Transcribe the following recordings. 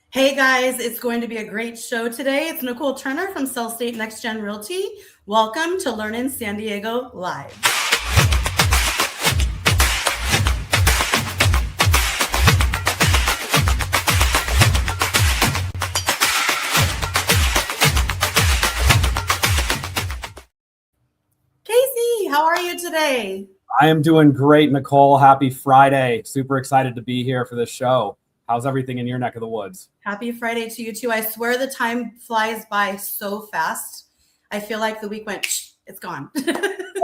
Hey guys, it's going to be a great show today. It's Nicole Turner from Cell State Next Gen Realty. Welcome to LEARNin San Diego Live. Casey, how are you today? I am doing great, Nicole. Happy Friday. Super excited to be here for this show. How's everything in your neck of the woods? Happy Friday to you too. I swear the time flies by so fast. I feel like the week went, it's gone.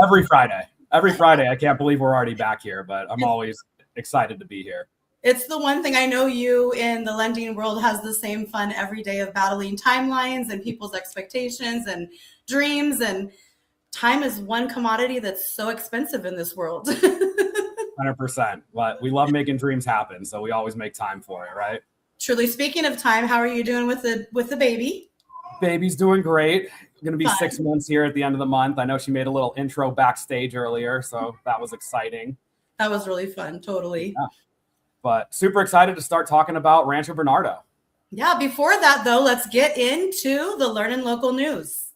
Every Friday. I can't believe we're already back here, but I'm always excited to be here. It's the one thing I know you in the lending world has the same fun every day of battling timelines and people's expectations and dreams. And time is one commodity that's so expensive in this world. 100%. But we love making dreams happen, so we always make time for it, right? Truly. Speaking of time, how are you doing with the baby? Baby's doing great. Going to be 6 months here at the end of the month. I know she made a little intro backstage earlier, so that was exciting. That was really fun. Totally. Yeah. But super excited to start talking about Rancho Bernardo. Yeah. Before that, though, let's get into the LEARNin Local news.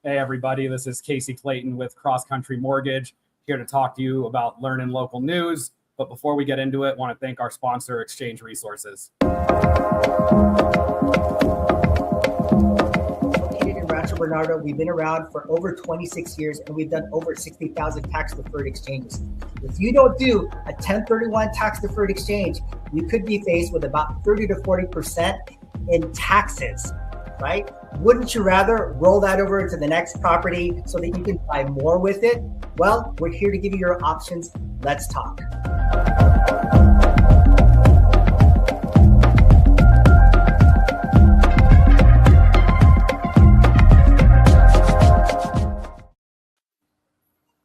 Hey, everybody. This is Casey Clayton with Cross Country Mortgage, here to talk to you about LEARNin Local news. But before we get into it, I want to thank our sponsor, Exchange Resources. Located in Rancho Bernardo, we've been around for over 26 years, and we've done over 60,000 tax-deferred exchanges. If you don't do a 1031 tax-deferred exchange, you could be faced with about 30 to 40% in taxes, right? Wouldn't you rather roll that over to the next property so that you can buy more with it? Well, we're here to give you your options. Let's talk.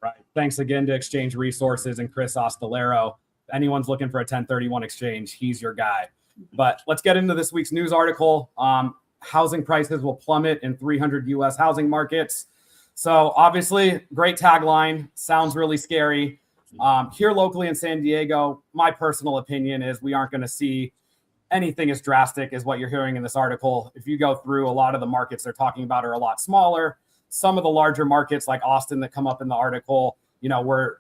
Right. Thanks again to Exchange Resources and Chris Ostalero. If anyone's looking for a 1031 exchange, he's your guy. But let's get into this week's news article. Housing prices will plummet in 300 U.S. housing markets. So obviously, great tagline. Sounds really scary. Here locally in San Diego, my personal opinion is we aren't going to see anything as drastic as what you're hearing in this article. If you go through, a lot of the markets they're talking about are a lot smaller. Some of the larger markets like Austin that come up in the article, where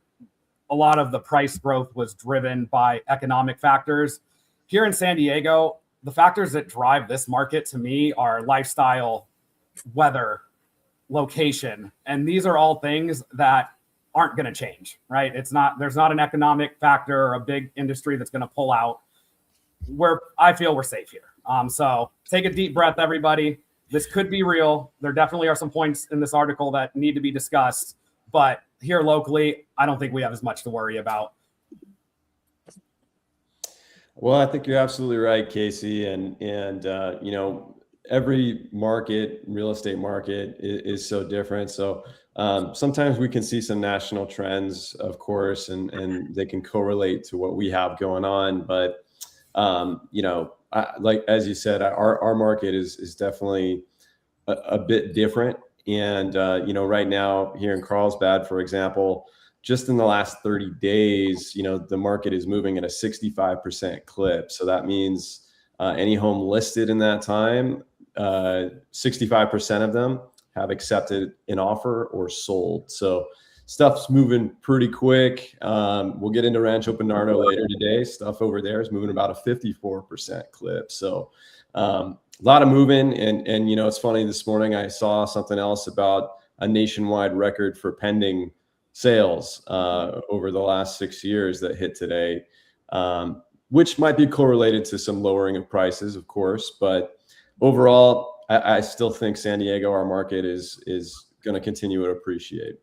a lot of the price growth was driven by economic factors. Here in San Diego, the factors that drive this market to me are lifestyle, weather, location. And these are all things that aren't going to change, right? There's not an economic factor or a big industry that's going to pull out. I feel we're safe here. So take a deep breath, everybody. This could be real. There definitely are some points in this article that need to be discussed, but here locally, I don't think we have as much to worry about. Well, I think you're absolutely right, Casey. And every market, real estate market is so different. So sometimes we can see some national trends, of course, and they can correlate to what we have going on. But, like, as you said, our market is definitely a bit different. And, right now here in Carlsbad, for example, just in the last 30 days, the market is moving at a 65% clip. So that means any home listed in that time, 65% of them have accepted an offer or sold. So stuff's moving pretty quick. We'll get into Rancho Bernardo later today. Stuff over there is moving about a 54% clip. So a lot of moving. And it's funny, this morning I saw something else about a nationwide record for pending sales over the last 6 years that hit today, which might be correlated to some lowering of prices, of course. But overall, I still think San Diego, our market, is going to continue to appreciate.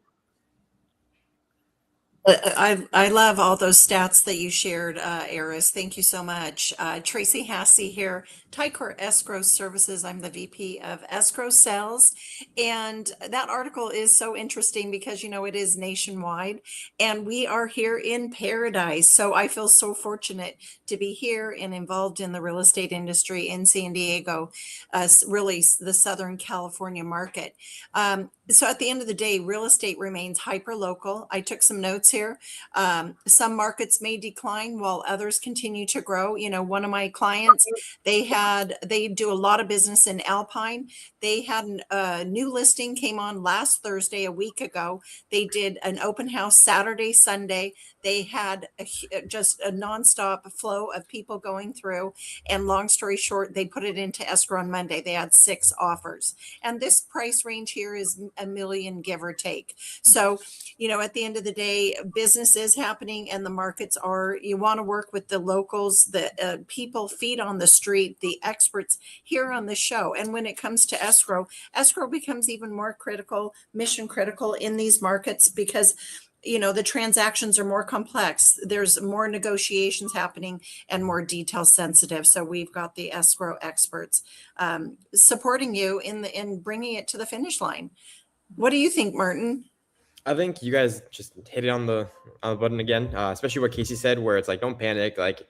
I love all those stats that you shared, Eris. Thank you so much. Tracy Hassey here, Tycor Escrow Services. I'm the VP of Escrow Sales. And that article is so interesting because, you know, it is nationwide and we are here in paradise. So I feel so fortunate to be here and involved in the real estate industry in San Diego, really the Southern California market. So at the end of the day, real estate remains hyper local. I took some notes here. Some markets may decline while others continue to grow. You know, one of my clients, they do a lot of business in Alpine. They had a new listing came on last Thursday, a week ago. They did an open house Saturday, Sunday. They had just a nonstop flow of people going through. And long story short, they put it into escrow on Monday. They had 6 offers. And this price range here is $1 million, give or take. So, you know, at the end of the day, business is happening and the markets are, you want to work with the locals, the people, feet on the street, the experts here on the show. And when it comes to escrow becomes even more critical, mission critical in these markets because, you know, the transactions are more complex. There's more negotiations happening and more detail sensitive. So we've got the escrow experts supporting you in bringing it to the finish line. What do you think, Martin? I think you guys just hit it on the button again, especially what Casey said, where it's like, don't panic. Like,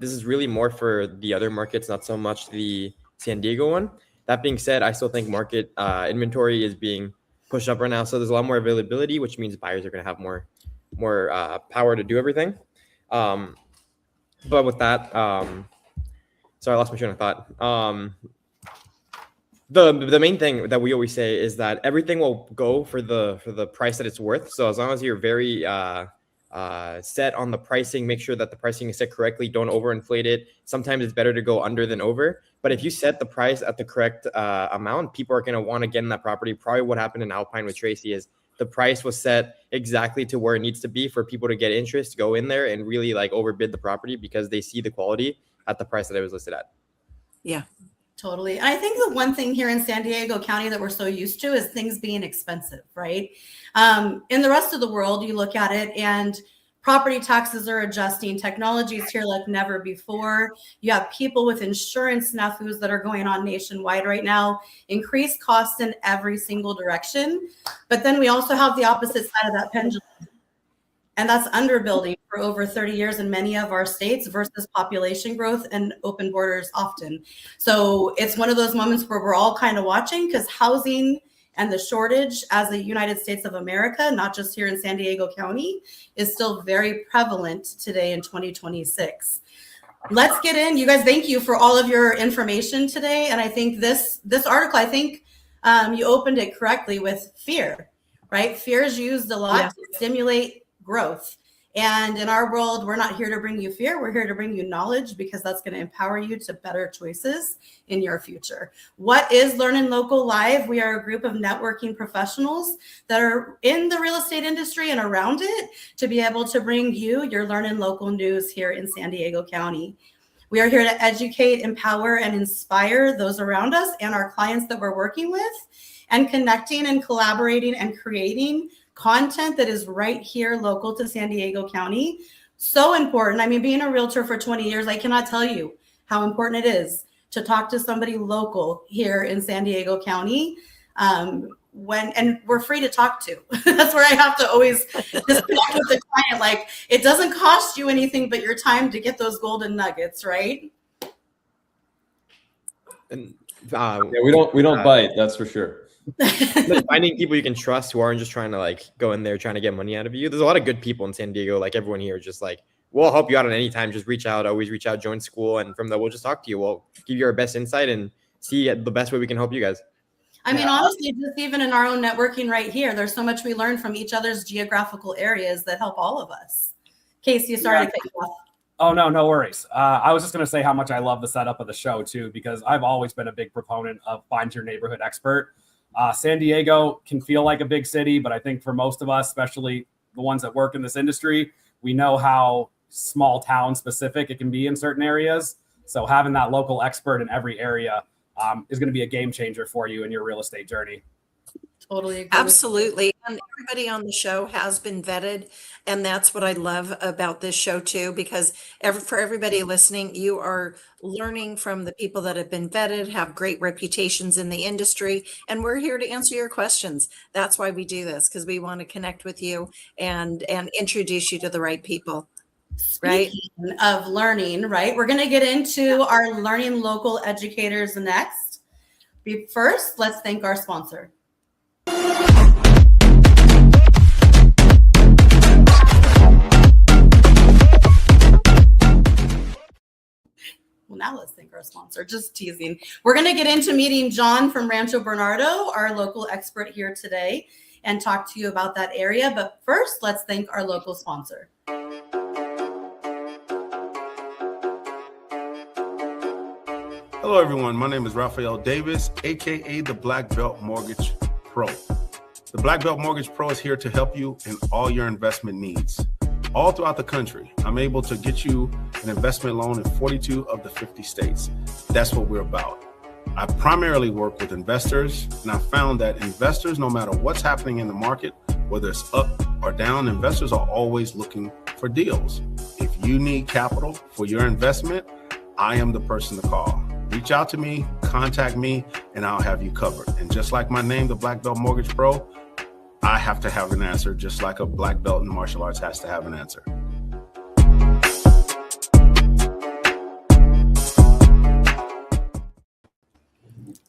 this is really more for the other markets, not so much the San Diego one. That being said, I still think market inventory is being pushed up right now. So there's a lot more availability, which means buyers are going to have more power to do everything. But with that, sorry, I lost my train of thought. The main thing that we always say is that everything will go for the price that it's worth. So as long as you're very set on the pricing, make sure that the pricing is set correctly. Don't overinflate it. Sometimes it's better to go under than over. But if you set the price at the correct amount, people are going to want to get in that property. Probably what happened in Alpine with Tracy is the price was set exactly to where it needs to be for people to get interest, go in there and really like overbid the property because they see the quality at the price that it was listed at. Yeah. Totally. And I think the one thing here in San Diego County that we're so used to is things being expensive, right? In the rest of the world, you look at it and property taxes are adjusting. Technology is here like never before. You have people with insurance snafus that are going on nationwide right now, increased costs in every single direction. But then we also have the opposite side of that pendulum. And that's underbuilding for over 30 years in many of our states versus population growth and open borders often. So it's one of those moments where we're all kind of watching because housing and the shortage as the United States of America, not just here in San Diego County, is still very prevalent today in 2026. Let's get in. You guys, thank you for all of your information today. And I think this article, I think you opened it correctly with fear, right? Fear is used a lot to stimulate growth. And in our world, we're not here to bring you fear. We're here to bring you knowledge because that's going to empower you to better choices in your future. What is LEARNin Local Live? We are a group of networking professionals that are in the real estate industry and around it to be able to bring you your LEARNin Local news here in San Diego County. We are here to educate, empower, and inspire those around us and our clients that we're working with, and connecting and collaborating and creating content that is right here local to San Diego County. So important. I mean, being a realtor for 20 years, I cannot tell you how important it is to talk to somebody local here in San Diego County. And we're free to talk to. That's where I have to always just connect with the client. Like, it doesn't cost you anything but your time to get those golden nuggets, right? And Yeah, we don't bite, that's for sure. Finding people you can trust who aren't just trying to like go in there trying to get money out of you. There's a lot of good people in San Diego. Like everyone here, just like, we'll help you out at any time. Just reach out, always reach out, join school. And from there, we'll just talk to you. We'll give you our best insight and see the best way we can help you guys. I mean, honestly, just even in our own networking right here, there's so much we learn from each other's geographical areas that help all of us. Casey, sorry to cut you off. Oh, no worries. I was just going to say how much I love the setup of the show, too, because I've always been a big proponent of find your neighborhood expert. San Diego can feel like a big city, but I think for most of us, especially the ones that work in this industry, we know how small town specific it can be in certain areas. So having that local expert in every area is going to be a game changer for you in your real estate journey. Totally agree. Absolutely. And everybody on the show has been vetted, and that's what I love about this show too, because for everybody listening, you are learning from the people that have been vetted, have great reputations in the industry, and we're here to answer your questions. That's why we do this, because we want to connect with you and introduce you to the right people. Right? Speaking of learning, right? We're going to get into our learning local educators next. First, let's thank our sponsor. Well, now let's thank our sponsor. Just teasing. We're going to get into meeting John from Rancho Bernardo, our local expert here today, and talk to you about that area. But first, let's thank our local sponsor. Hello, everyone. My name is Rafael Davis, aka the Black Belt Mortgage Pro. The Black Belt Mortgage Pro is here to help you in all your investment needs. All throughout the country, I'm able to get you an investment loan in 42 of the 50 states. That's what we're about. I primarily work with investors, and I found that investors, no matter what's happening in the market, whether it's up or down, investors are always looking for deals. If you need capital for your investment, I am the person to call. Reach out to me, contact me, and I'll have you covered. And just like my name, the Black Belt Mortgage Pro, I have to have an answer, just like a black belt in martial arts has to have an answer.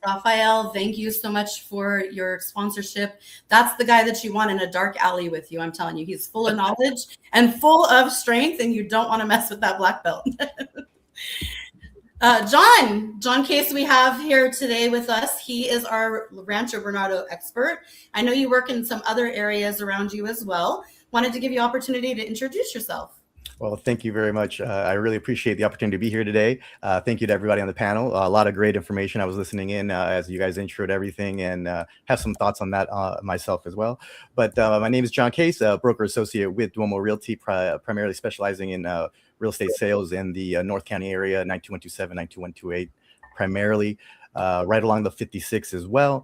Rafael, thank you so much for your sponsorship. That's the guy that you want in a dark alley with you. I'm telling you, he's full of knowledge and full of strength, and you don't want to mess with that black belt. John Case, we have here today with us. He is our Rancho Bernardo expert. I know you work in some other areas around you as well. Wanted to give you opportunity to introduce yourself. Well, thank you very much. I really appreciate the opportunity to be here today. Thank you to everybody on the panel. A lot of great information. I was listening in as you guys introed everything and have some thoughts on that myself as well. But my name is John Case, a broker associate with Duom Realty, primarily specializing in real estate sales in the North County area, 92127, 92128, primarily right along the 56 as well.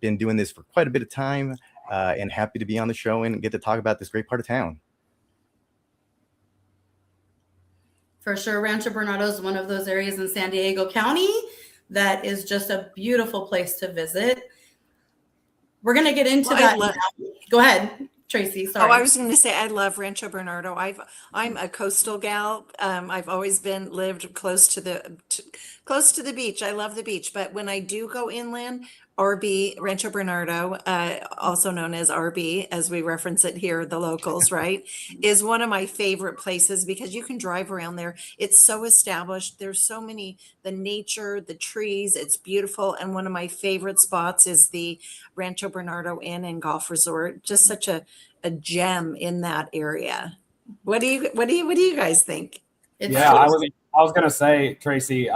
Been doing this for quite a bit of time and happy to be on the show and get to talk about this great part of town. For sure, Rancho Bernardo is one of those areas in San Diego County that is just a beautiful place to visit. We're going to get into that now. Go ahead, Tracy. Sorry. Oh, I was going to say I love Rancho Bernardo. I'm a coastal gal. I've always lived close to the beach. I love the beach, but when I do go inland, RB, Rancho Bernardo, also known as RB, as we reference it here, the locals, right, is one of my favorite places because you can drive around there. It's so established. There's so many, the nature, the trees, it's beautiful. And one of my favorite spots is the Rancho Bernardo Inn and Golf Resort. Just such a gem in that area. What do you guys think? I was going to say, Tracy,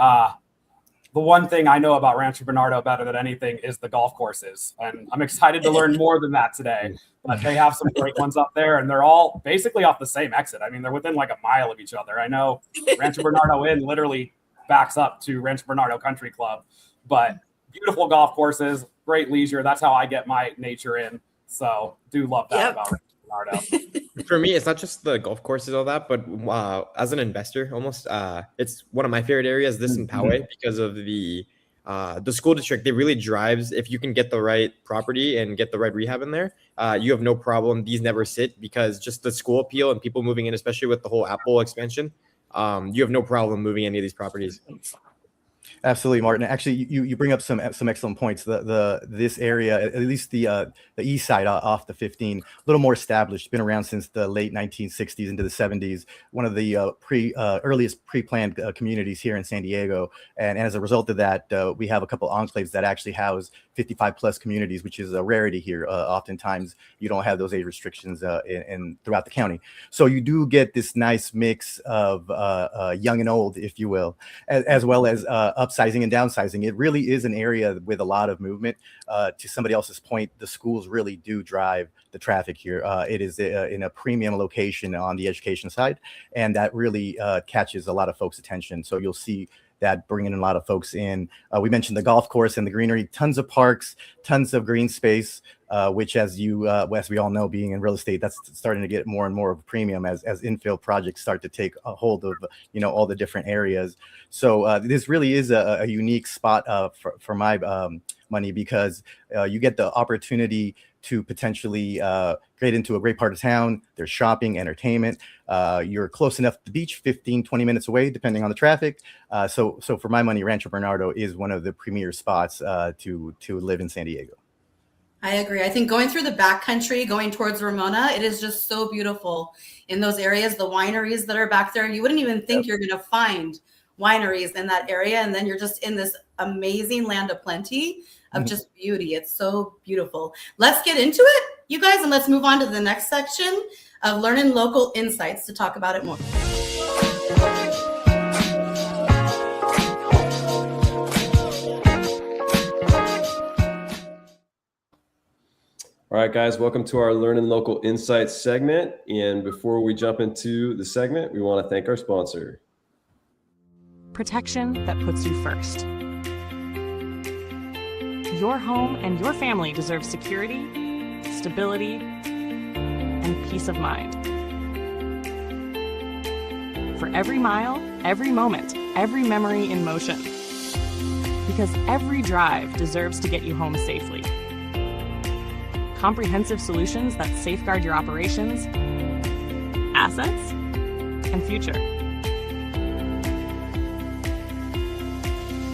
the one thing I know about Rancho Bernardo better than anything is the golf courses. And I'm excited to learn more than that today. But they have some great ones up there, and they're all basically off the same exit. I mean, they're within like a mile of each other. I know Rancho Bernardo Inn literally backs up to Rancho Bernardo Country Club. But beautiful golf courses, great leisure. That's how I get my nature in. So do love that about Rancho Bernardo. For me, it's not just the golf courses, all that, but as an investor, almost, it's one of my favorite areas. This in Poway because of the school district. It really drives. If you can get the right property and get the right rehab in there, you have no problem. These never sit because just the school appeal and people moving in, especially with the whole Apple expansion, you have no problem moving any of these properties. Absolutely, Martin. Actually, you bring up some excellent points. This area, at least the east side off the 15, a little more established. Been around since the late 1960s into the 70s. One of the earliest pre-planned communities here in San Diego. And as a result of that, we have a couple enclaves that actually house 55 plus communities, which is a rarity here. Oftentimes, you don't have those age restrictions in throughout the county. So you do get this nice mix of young and old, if you will, as well as upsizing and downsizing. It really is an area with a lot of movement. To somebody else's point, the schools really do drive the traffic here. It is in a premium location on the education side, and that really catches a lot of folks' attention. So you'll see that bring in a lot of folks in. We mentioned the golf course and the greenery, tons of parks, tons of green space, which as we all know, being in real estate, that's starting to get more and more of a premium as infill projects start to take a hold of, all the different areas. So this really is a unique spot for my money, because you get the opportunity to potentially get into a great part of town. There's shopping, entertainment. You're close enough to the beach, 15, 20 minutes away, depending on the traffic. So for my money, Rancho Bernardo is one of the premier spots to live in San Diego. I agree. I think going through the backcountry, going towards Ramona, it is just so beautiful in those areas. The wineries that are back there, you wouldn't even think you're going to find wineries in that area. And then you're just in this amazing land of plenty of just beauty. It's so beautiful. Let's get into it, you guys, and let's move on to the next section of LEARNin Local Insights to talk about it more. All right, guys, welcome to our LEARNin Local Insights segment. And before we jump into the segment, we want to thank our sponsor. Protection that puts you first. Your home and your family deserve security, stability, and peace of mind. For every mile, every moment, every memory in motion. Because every drive deserves to get you home safely. Comprehensive solutions that safeguard your operations, assets, and future.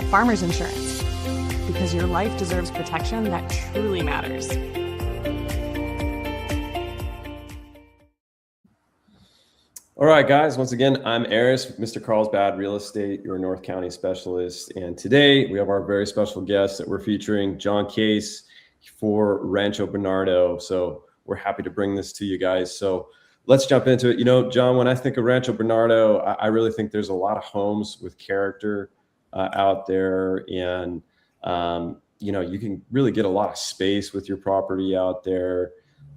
Farmers Insurance, because your life deserves protection that truly matters. All right, guys, once again, I'm Aris, Mr. Carlsbad Real Estate, your North County specialist. And today we have our very special guest that we're featuring, John Case, for Rancho Bernardo. So we're happy to bring this to you guys. So let's jump into it. John, when I think of Rancho Bernardo, I really think there's a lot of homes with character out there. And, you can really get a lot of space with your property out there.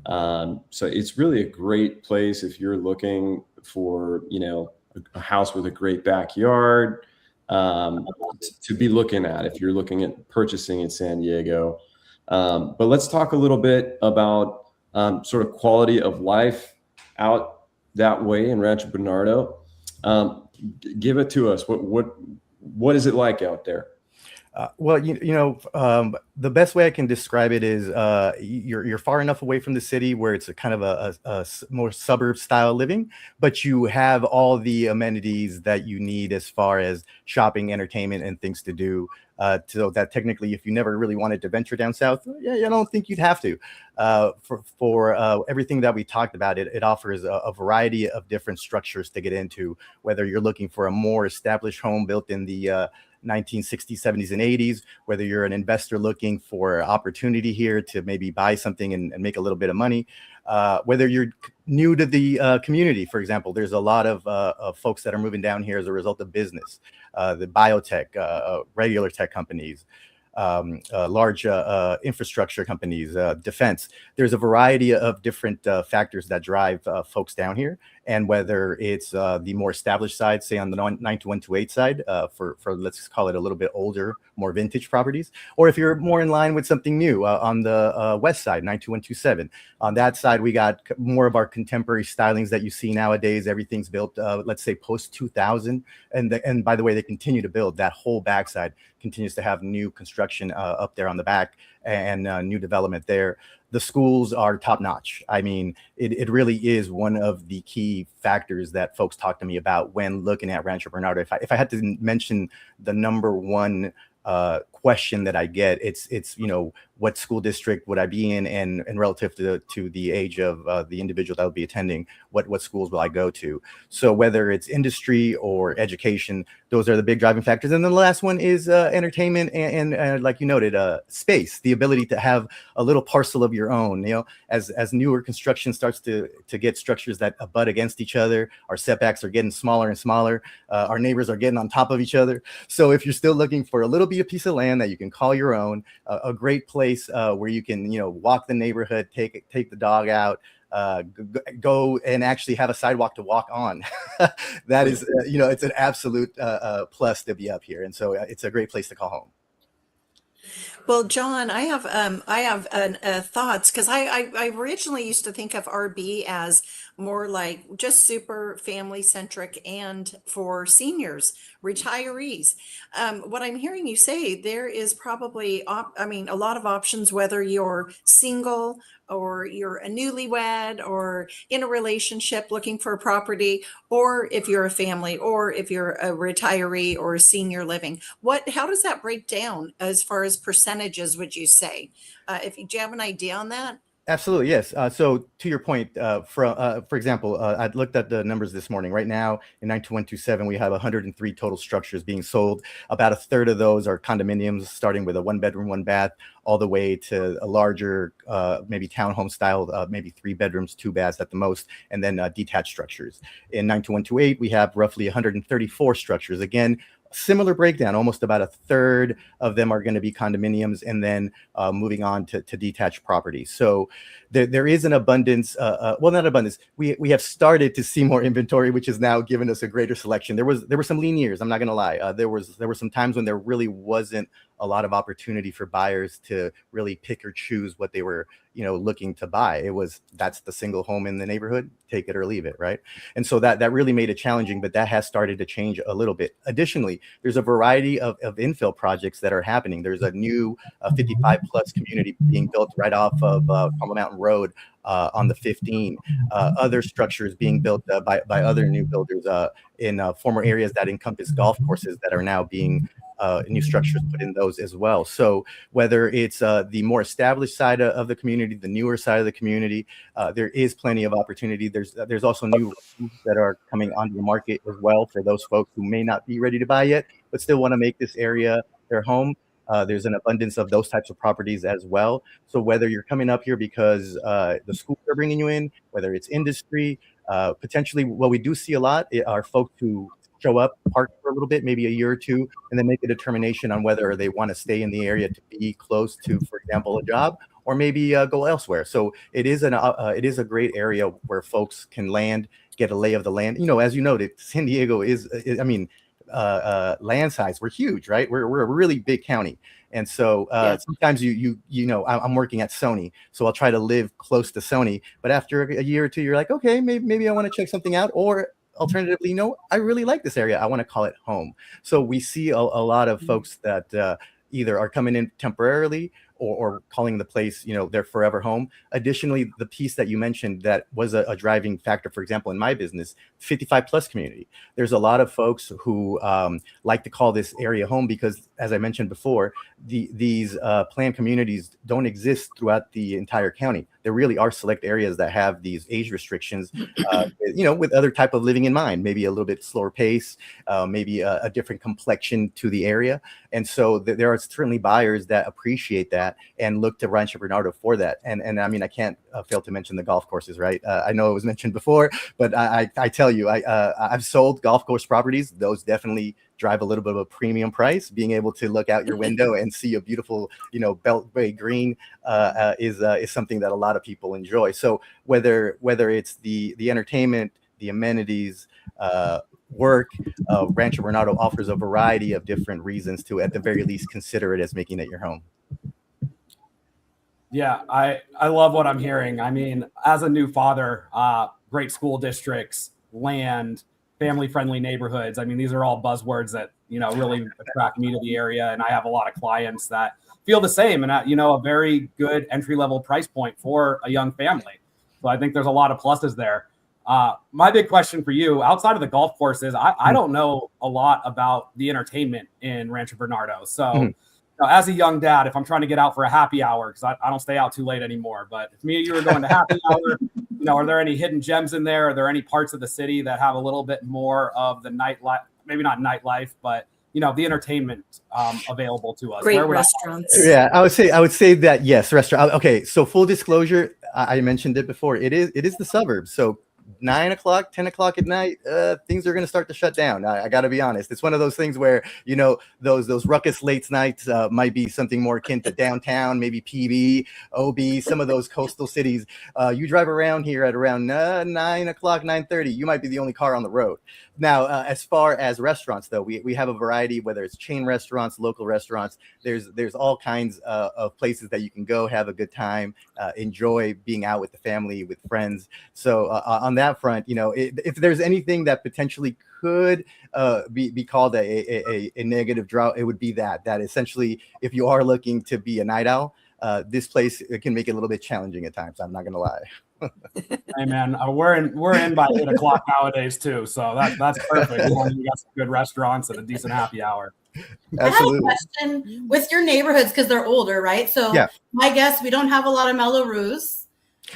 So it's really a great place if you're looking for, a house with a great backyard to be looking at if you're looking at purchasing in San Diego. But let's talk a little bit about sort of quality of life out that way in Rancho Bernardo. Give it to us. What is it like out there? Well, the best way I can describe it is you're far enough away from the city where it's a kind of a more suburb style living, but you have all the amenities that you need as far as shopping, entertainment, and things to do. So that technically, if you never really wanted to venture down south, I don't think you'd have to. For everything that we talked about, it offers a variety of different structures to get into, whether you're looking for a more established home built in the 1960s, 70s, and 80s, whether you're an investor looking for opportunity here to maybe buy something and make a little bit of money, whether you're new to the community. For example, there's a lot of folks that are moving down here as a result of business, the biotech, regular tech companies, large infrastructure companies, defense. There's a variety of different factors that drive folks down here. And whether it's the more established side, say on the 92128 side, for let's call it a little bit older, more vintage properties, or if you're more in line with something new on the west side, 92127. On that side, we got more of our contemporary stylings that you see nowadays. Everything's built, let's say, post 2000. And by the way, they continue to build. That whole backside continues to have new construction up there on the back and new development there. The schools are top notch. I mean, it really is one of the key factors that folks talk to me about when looking at Rancho Bernardo. If I had to mention the number one question that I get, it's what school district would I be in, and relative to the age of the individual that will be attending, what schools will I go to? So whether it's industry or education, those are the big driving factors. And then the last one is entertainment and like you noted, space, the ability to have a little parcel of your own. As newer construction starts to get structures that abut against each other, our setbacks are getting smaller and smaller. Our neighbors are getting on top of each other. So if you're still looking for a little bit of piece of land that you can call your own, a great place where you can walk the neighborhood, take the dog out, go and actually have a sidewalk to walk on. That is, it's an absolute plus to be up here. And so it's a great place to call home. Well, John, I have thoughts because I originally used to think of RB as more like just super family centric and for seniors, retirees. What I'm hearing you say, there is probably a lot of options, whether you're single or you're a newlywed or in a relationship looking for a property, or if you're a family, or if you're a retiree or a senior living. How does that break down as far as percentages, would you say? Do you have an idea on that? Absolutely, yes. So to your point, for example, I looked at the numbers this morning. Right now in 92127, we have 103 total structures being sold. About a third of those are condominiums, starting with a 1-bedroom, 1-bath, all the way to a larger, maybe townhome style, maybe 3 bedrooms, 2 baths at the most, and then detached structures. In 92128, we have roughly 134 structures. Again, similar breakdown. Almost about a third of them are going to be condominiums, and then moving on to detached properties. So there is an abundance. Well, not abundance. We have started to see more inventory, which has now given us a greater selection. There were some lean years. I'm not going to lie. There were some times when there really wasn't a lot of opportunity for buyers to really pick or choose what they were, looking to buy. That's the single home in the neighborhood, take it or leave it, right? And so that really made it challenging, but that has started to change a little bit. Additionally, there's a variety of infill projects that are happening. There's a new 55 plus community being built right off of Palmer Mountain Road on the 15. Other structures being built by other new builders in former areas that encompass golf courses that are now being new structures put in those as well. So whether it's the more established side of the community, the newer side of the community, there is plenty of opportunity. There's also new that are coming onto the market as well for those folks who may not be ready to buy yet, but still want to make this area their home. There's an abundance of those types of properties as well. So whether you're coming up here because the schools are bringing you in, whether it's industry, potentially what we do see a lot are folks who show up, park for a little bit, maybe a year or two, and then make a determination on whether they want to stay in the area to be close to, for example, a job, or maybe go elsewhere. So it is a great area where folks can land, get a lay of the land. As you noted, San Diego is land size, we're huge, right? We're a really big county. And so sometimes I'm working at Sony, so I'll try to live close to Sony. But after a year or two, you're like, okay, maybe I want to check something out. Or alternatively, I really like this area. I want to call it home. So we see a lot of folks that either are coming in temporarily or calling the place, their forever home. Additionally, the piece that you mentioned that was a driving factor, for example, in my business, 55 plus community. There's a lot of folks who like to call this area home because, as I mentioned before, these planned communities don't exist throughout the entire county. There really are select areas that have these age restrictions, with other type of living in mind, maybe a little bit slower pace, maybe a different complexion to the area. And so there are certainly buyers that appreciate that and look to Rancho Bernardo for that. And I mean, I can't fail to mention the golf courses, right? I know it was mentioned before, but I tell you, I've sold golf course properties. Those definitely drive a little bit of a premium price. Being able to look out your window and see a beautiful, beltway green is something that a lot of people enjoy. So whether it's the entertainment, the amenities, work, Rancho Bernardo offers a variety of different reasons to, at the very least, consider it as making it your home. Yeah, I love what I'm hearing. I mean, as a new father, great school districts, land, family-friendly neighborhoods. I mean, these are all buzzwords that, really attract me to the area. And I have a lot of clients that feel the same and, a very good entry-level price point for a young family. So I think there's a lot of pluses there. My big question for you, outside of the golf courses, I don't know a lot about the entertainment in Rancho Bernardo. So as a young dad, if I'm trying to get out for a happy hour, because I don't stay out too late anymore, but if me and you are going to happy hour, are there any hidden gems in there? Are there any parts of the city that have a little bit more of the nightlife, maybe not nightlife, but the entertainment available to us? Great restaurants. Yeah, I would say that yes, restaurant. Okay, so full disclosure, I mentioned it before. It is the suburbs. So 9 o'clock, 10 o'clock at night, things are going to start to shut down. I got to be honest. It's one of those things where, those ruckus late nights might be something more akin to downtown, maybe PB, OB, some of those coastal cities. You drive around here at around 9 o'clock, 9:30, you might be the only car on the road. Now, as far as restaurants, though, we have a variety, whether it's chain restaurants, local restaurants. There's all kinds of places that you can go, have a good time, enjoy being out with the family, with friends. So on that front, if there's anything that potentially could be called a negative draw, it would be that essentially, if you are looking to be a night owl, this place, it can make it a little bit challenging at times. I'm not going to lie. Hey man, we're in by 8 o'clock nowadays too, so that's perfect. As long as you got some good restaurants and a decent happy hour. Absolutely. I have a question with your neighborhoods because they're older, right? So yeah. My guess, we don't have a lot of Mello-Roos.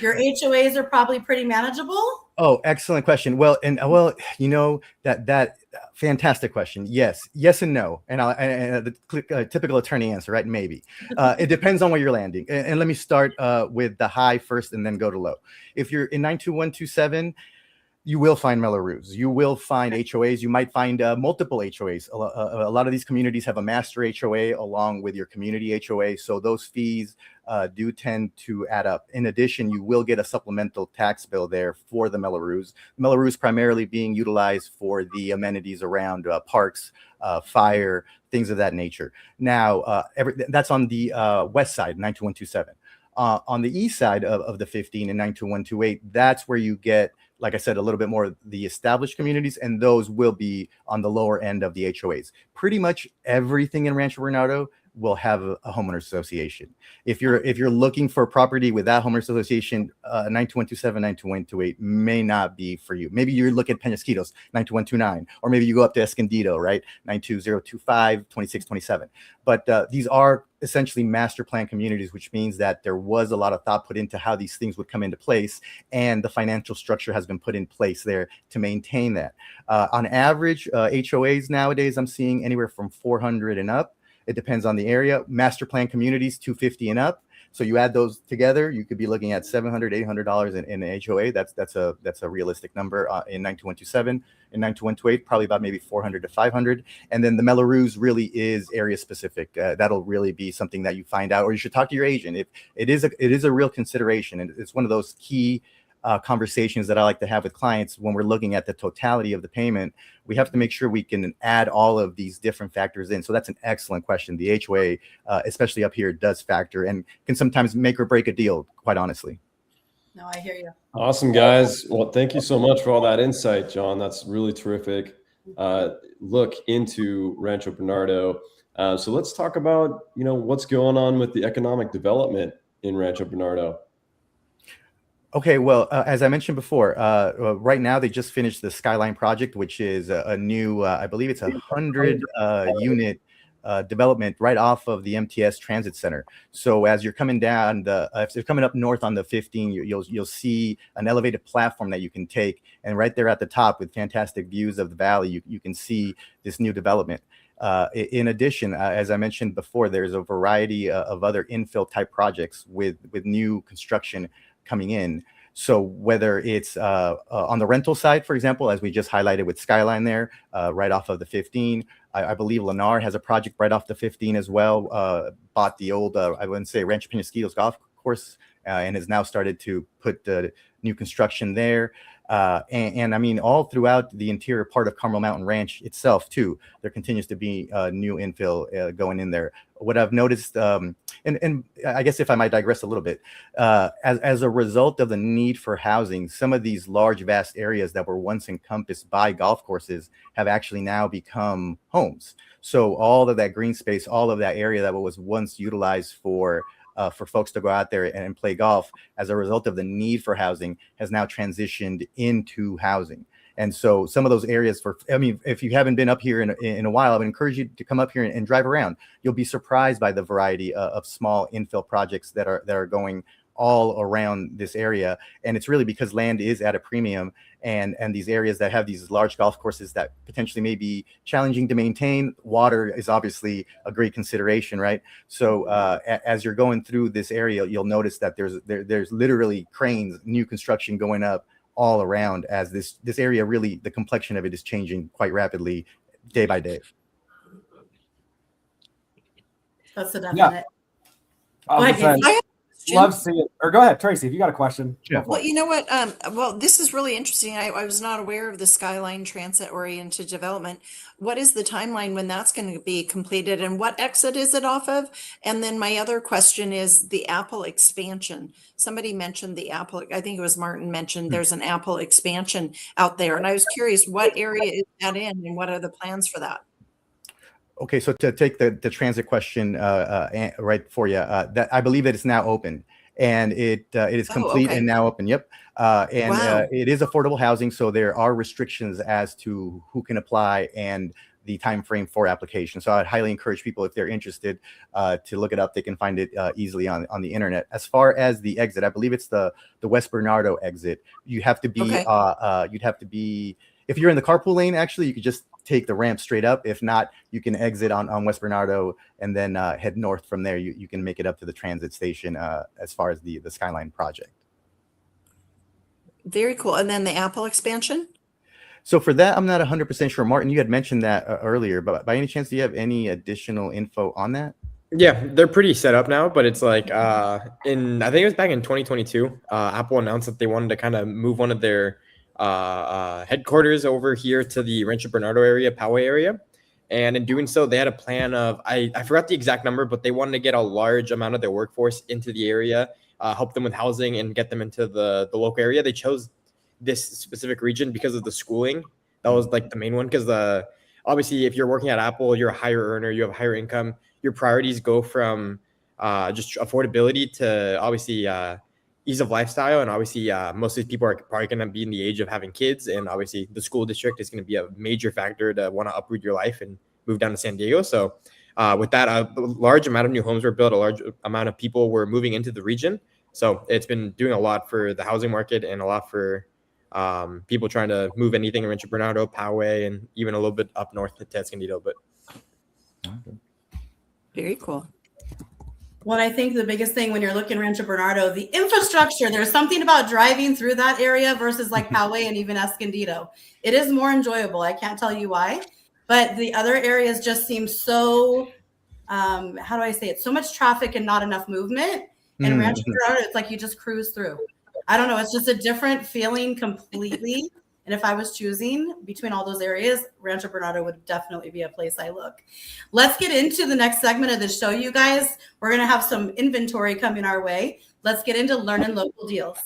Your HOAs are probably pretty manageable. Oh, excellent question. Well, that fantastic question. Yes and no. And the typical attorney answer, right? Maybe. It depends on where you're landing. And let me start with the high first and then go to low. If you're in 92127, you will find Mello-Roos. You will find HOAs. You might find multiple HOAs. A lot of these communities have a master HOA along with your community HOA. So those fees do tend to add up. In addition, you will get a supplemental tax bill there for the Mello-Roos. Mello-Roos primarily being utilized for the amenities around parks, fire, things of that nature. Now, that's on the west side, 92127. On the east side of the 15 and 92128, that's where you get, like I said, a little bit more of the established communities, and those will be on the lower end of the HOAs. Pretty much everything in Rancho Bernardo will have a homeowners association. If you're looking for a property with that homeowners association, 92127, 92128 may not be for you. Maybe you look at Penasquitos, 92129, or maybe you go up to Escondido, right? 92025, 2627. But these are essentially master plan communities, which means that there was a lot of thought put into how these things would come into place, and the financial structure has been put in place there to maintain that. On average, HOAs nowadays, I'm seeing anywhere from 400 and up. It depends on the area. Master plan communities, 250 and up. So you add those together, you could be looking at $700, $800 in an HOA. That's a realistic number in 92127. In 92128, probably about maybe 400 to 500. And then the Mello-Roos really is area specific. That'll really be something that you find out, or you should talk to your agent. If it is a real consideration, and it's one of those key conversations that I like to have with clients when we're looking at the totality of the payment. We have to make sure we can add all of these different factors in. So that's an excellent question. The HOA, especially up here, does factor and can sometimes make or break a deal, quite honestly. No, I hear you. Awesome, guys. Well, thank you so much for all that insight, John. That's really terrific. Look into Rancho Bernardo. So let's talk about, what's going on with the economic development in Rancho Bernardo. Okay, well, as I mentioned before, right now they just finished the Skyline project, which is a new, I believe it's 100 unit development right off of the MTS Transit Center. So as you're coming down, if you're coming up north on the 15, you'll see an elevated platform that you can take, and right there at the top with fantastic views of the valley, you can see this new development. In addition, as I mentioned before, there's a variety of other infill type projects with new construction coming in. So whether it's on the rental side, for example, as we just highlighted with Skyline there, right off of the 15, I believe Lennar has a project right off the 15 as well, bought the old, I wouldn't say Rancho Penasquitos golf course, and has now started to put new construction there. And I mean, all throughout the interior part of Carmel Mountain Ranch itself, too, there continues to be new infill going in there. What I've noticed, and I guess if I might digress a little bit, as a result of the need for housing, some of these large, vast areas that were once encompassed by golf courses have actually now become homes. So all of that green space, all of that area that was once utilized for folks to go out there and play golf, as a result of the need for housing, has now transitioned into housing. And so some of those areas if you haven't been up here in a while, I would encourage you to come up here and drive around. You'll be surprised by the variety of small infill projects that are going all around this area. And it's really because land is at a premium, and these areas that have these large golf courses that potentially may be challenging to maintain, water is obviously a great consideration, right? So as you're going through this area, you'll notice that there's literally cranes, new construction going up all around, as this area really, the complexion of it is changing quite rapidly day by day. That's a Yeah. definite. I'll just say, I have a question. love seeing. Or go ahead, Tracy. If you got a question, go for Well, it. you know what? Well, this is really interesting. I was not aware of the Skyline Transit-oriented development. What is the timeline when that's going to be completed, and what exit is it off of? And then my other question is the Apple expansion. Somebody mentioned the Apple, I think it was Martin mentioned there's an Apple expansion out there. And I was curious, what area is that in, and what are the plans for that? Okay, so to take the transit question right for you, that I believe that it's now open, and it is complete okay. and now open. Yep, and Wow. it is affordable housing, so there are restrictions as to who can apply and the time frame for application. So I'd highly encourage people, if they're interested, to look it up. They can find it easily on the internet. As far as the exit, I believe it's the West Bernardo exit. You have to be Okay. you'd have to be, if you're in the carpool lane, actually, you could just take the ramp straight up. If not, you can exit on West Bernardo and then head north from there. You can make it up to the transit station as far as the Skyline project. Very cool. And then the Apple expansion? So for that, I'm not 100% sure. Martin, you had mentioned that earlier, but by any chance, do you have any additional info on that? Yeah, they're pretty set up now, but it's like I think it was back in 2022, Apple announced that they wanted to kind of move one of their headquarters over here to the Rancho Bernardo area, Poway area. And in doing so, they had a plan of, I forgot the exact number, but they wanted to get a large amount of their workforce into the area, help them with housing and get them into the local area. They chose this specific region because of the schooling. That was like the main one, because obviously if you're working at Apple, you're a higher earner, you have a higher income, your priorities go from just affordability to obviously ease of lifestyle. And obviously most of these people are probably going to be in the age of having kids, and obviously the school district is going to be a major factor to want to uproot your life and move down to San Diego. So with that, a large amount of new homes were built, a large amount of people were moving into the region. So it's been doing a lot for the housing market and a lot for people trying to move anything in Rancho Bernardo, Poway, and even a little bit up north to Escondido. But Very cool. Well, I think the biggest thing when you're looking Rancho Bernardo, the infrastructure, there's something about driving through that area versus like Poway and even Escondido. It is more enjoyable. I can't tell you why, but the other areas just seem so, how do I say it? So much traffic and not enough movement. And Rancho Bernardo, it's like you just cruise through. I don't know. It's just a different feeling completely. And if I was choosing between all those areas, Rancho Bernardo would definitely be a place I look. Let's get into the next segment of the show, you guys. We're going to have some inventory coming our way. Let's get into LEARNin Local deals.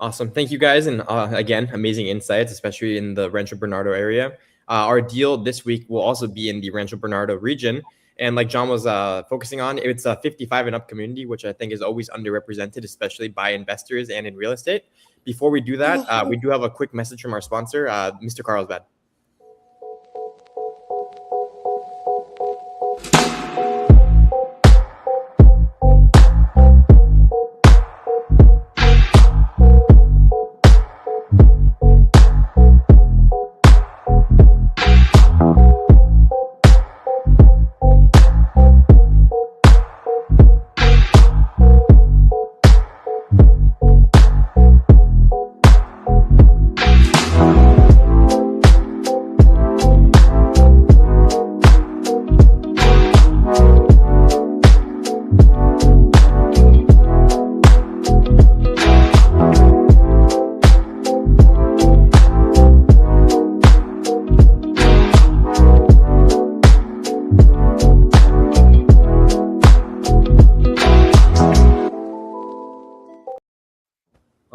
awesome. Thank you guys. And again, amazing insights, especially in the Rancho Bernardo area. Our deal this week will also be in the Rancho Bernardo region. And like John was focusing on, it's a 55 and up community, which I think is always underrepresented, especially by investors and in real estate. Before we do that, we do have a quick message from our sponsor, Mr. Carlsbad.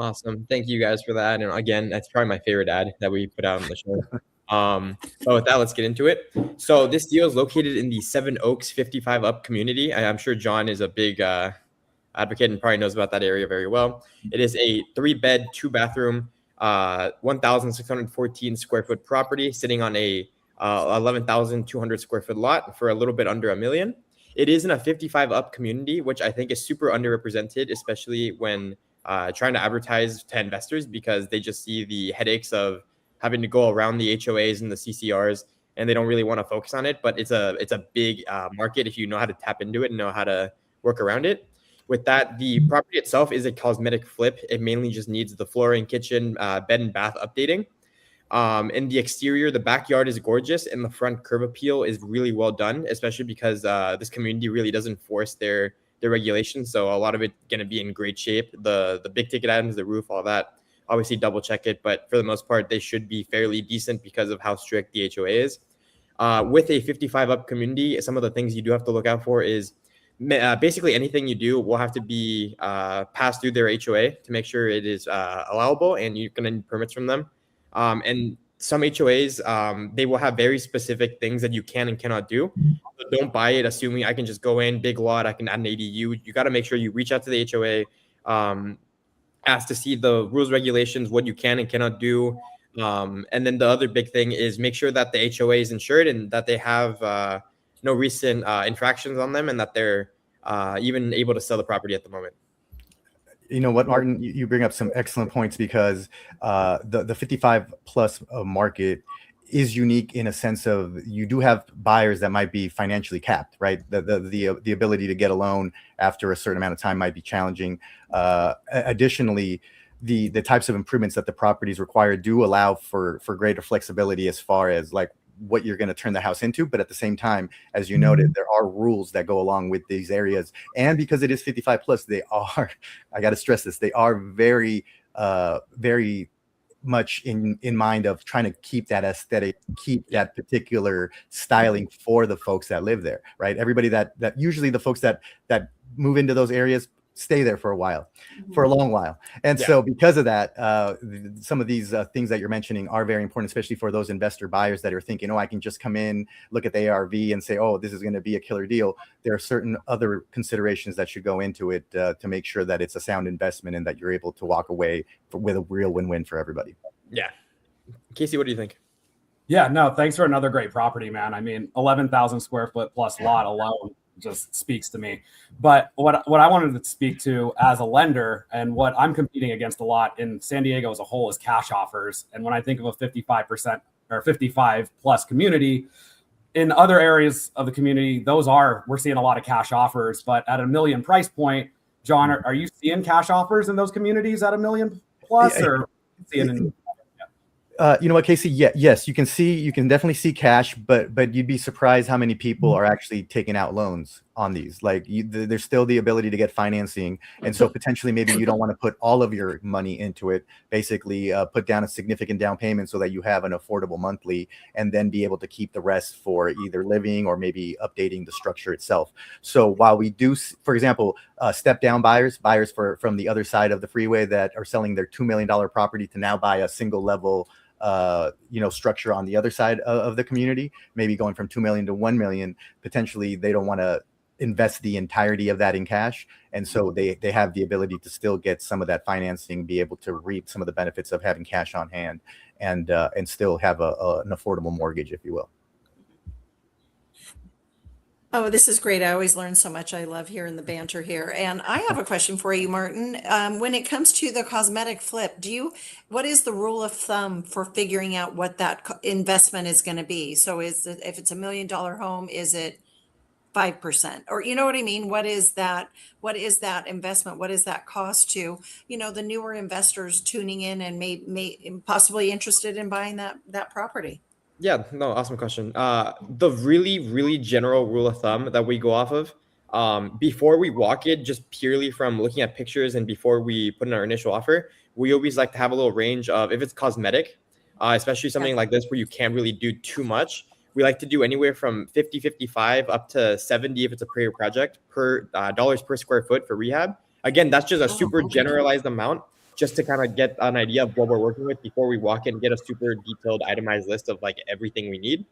Awesome. Thank you guys for that. And again, that's probably my favorite ad that we put out on the show. But with that, let's get into it. So this deal is located in the Seven Oaks 55 up community. I'm sure John is a big advocate and probably knows about that area very well. It is a 3-bed, 2-bathroom, 1,614 square foot property sitting on a 11,200 square foot lot for a little bit under $1 million. It is in a 55 up community, which I think is super underrepresented, especially when trying to advertise to investors, because they just see the headaches of having to go around the HOAs and the CCRs and they don't really want to focus on it. But it's a big market if you know how to tap into it and know how to work around it. With that, the property itself is a cosmetic flip. It mainly just needs the flooring, kitchen, bed and bath updating. In the exterior, the backyard is gorgeous, and the front curb appeal is really well done, especially because this community really doesn't force their regulations. So a lot of it going to be in great shape. The big ticket items, the roof, all that. Obviously, double check it, but for the most part, they should be fairly decent because of how strict the HOA is. With a 55 up community, some of the things you do have to look out for is basically anything you do will have to be passed through their HOA to make sure it is allowable, and you're going to need permits from them. And some HOAs, they will have very specific things that you can and cannot do. So don't buy it assuming I can just go in, big lot, I can add an ADU. You got to make sure you reach out to the HOA, ask to see the rules, regulations, what you can and cannot do. And then the other big thing is make sure that the HOA is insured and that they have no recent infractions on them, and that they're even able to sell the property at the moment. You know what, Martin, you bring up some excellent points, because the 55 plus market is unique in a sense of you do have buyers that might be financially capped, right? The ability to get a loan after a certain amount of time might be challenging. Additionally, the types of improvements that the properties require do allow for greater flexibility as far as like what you're going to turn the house into. But at the same time, as you noted, there are rules that go along with these areas. And because it is 55 plus, they are, I got to stress this, they are very, very much in mind of trying to keep that aesthetic, keep that particular styling for the folks that live there, right? Everybody that usually the folks that move into those areas stay there for a while, for a long while. And so because of that, some of these things that you're mentioning are very important, especially for those investor buyers that are thinking, oh, I can just come in, look at the ARV and say, oh, this is going to be a killer deal. There are certain other considerations that should go into it to make sure that it's a sound investment and that you're able to walk away with a real win-win for everybody. Yeah. Casey, what do you think? Yeah, no, thanks for another great property, man. I mean, 11,000 square foot plus lot alone just speaks to me. But what I wanted to speak to as a lender, and what I'm competing against a lot in San Diego as a whole, is cash offers. And when I think of a 55% or 55 plus community, in other areas of the community, we're seeing a lot of cash offers. But at $1 million price point, John, are you seeing cash offers in those communities at $1 million plus, or seeing you know what, Casey? Yes, you can definitely see cash, but you'd be surprised how many people are actually taking out loans on these. Like there's still the ability to get financing. And so potentially maybe you don't want to put all of your money into it, basically put down a significant down payment so that you have an affordable monthly, and then be able to keep the rest for either living or maybe updating the structure itself. So while we do, for example, step down buyers from the other side of the freeway that are selling their $2 million property to now buy a single level structure on the other side of the community, maybe going from 2 million to 1 million, potentially they don't want to invest the entirety of that in cash. And so they have the ability to still get some of that financing, be able to reap some of the benefits of having cash on hand, and still have an affordable mortgage, if you will. Oh, this is great. I always learn so much. I love hearing the banter here. And I have a question for you, Martin. When it comes to the cosmetic flip, what is the rule of thumb for figuring out what that investment is going to be? So if it's $1 million home, is it 5%? Or you know what I mean? What is that investment? What is that cost to, the newer investors tuning in and may possibly interested in buying that property? Yeah, no, awesome question. The really, really general rule of thumb that we go off of, before we walk it, just purely from looking at pictures and before we put in our initial offer, we always like to have a little range of, if it's cosmetic, especially something like this where you can't really do too much, we like to do anywhere from 50, 55 up to 70 if it's a prayer project per dollars per square foot for rehab. Again, that's just a super generalized amount, just to kind of get an idea of what we're working with before we walk in and get a super detailed itemized list of like everything we need.